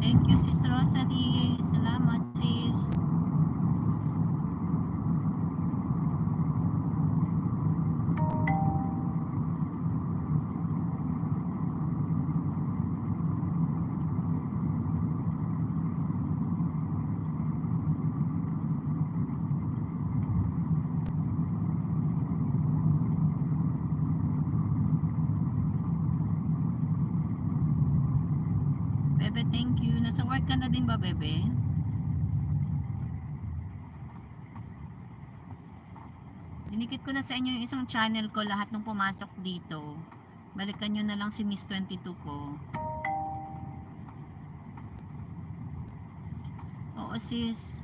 Thank you, Sis Rosalie. Salamat, sis. Bebe, thank you. Nasa work ka na din ba, Bebe? Dinikit ko na sa inyo yung isang channel ko, lahat nung pumasok dito. Balikan nyo na lang si Miss 22 ko. Oo sis,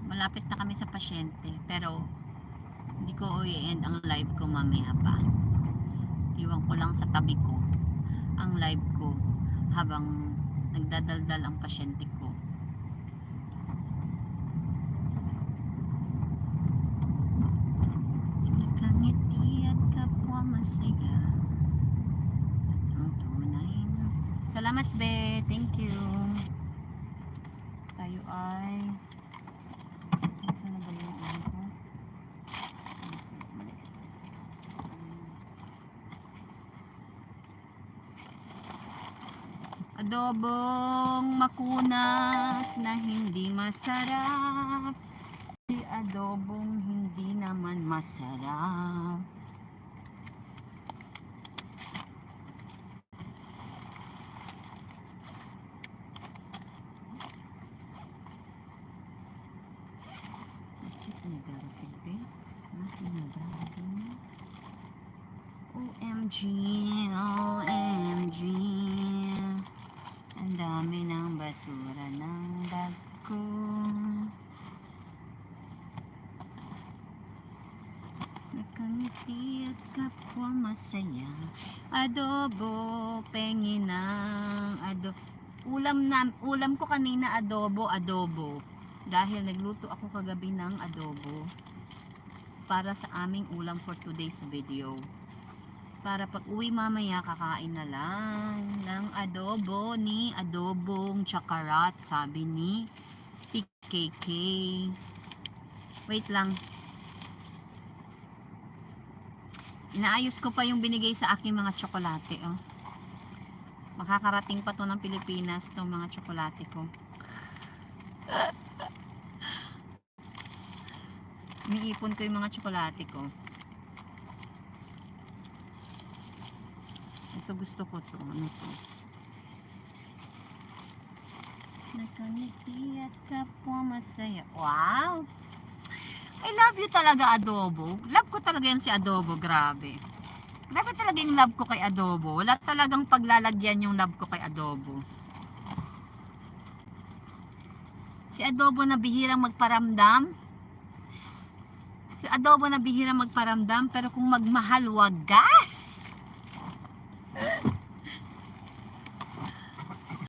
malapit na kami sa pasyente. Pero, hindi ko i-end ang live ko mamaya pa. Iwan ko lang sa tabi ko ang live ko habang nagdadaldal ang pasyente ko. Nakangiti at kapwa masaya at ang tunay na. Salamat be, thank you. Tayo ay ito na ba yung ano ko? Mali. Adobong makunat na hindi masarap. Si adobong hindi naman masarap. OMG, OMG. Ang dami ng basura ng bag ko. Nakangiti at kapwa masaya. Adobo, pengi ng adobo. Ulam ko kanina adobo. Dahil nagluto ako kagabi ng adobo para sa aming ulam for today's video. Para pag uwi mamaya kakain na lang ng adobo ni adobong chakarat, sabi ni TKK. Wait lang. Inaayos ko pa yung binigay sa aking mga tsokolate. Oh. Makakarating pa to ng Pilipinas tong mga tsokolate ko. Iniipon ko yung mga tsokolate ko. Ito gusto ko to. Ano to? Nakangiti at kapwa masaya. Wow! I love you talaga, adobo. Love ko talaga yan si adobo. Grabe. Grabe talaga yung love ko kay adobo. Wala talagang paglalagyan yung love ko kay adobo. Si adobo na bihirang magparamdam. Si adobo na bihirang magparamdam. Pero kung magmahal, wagas.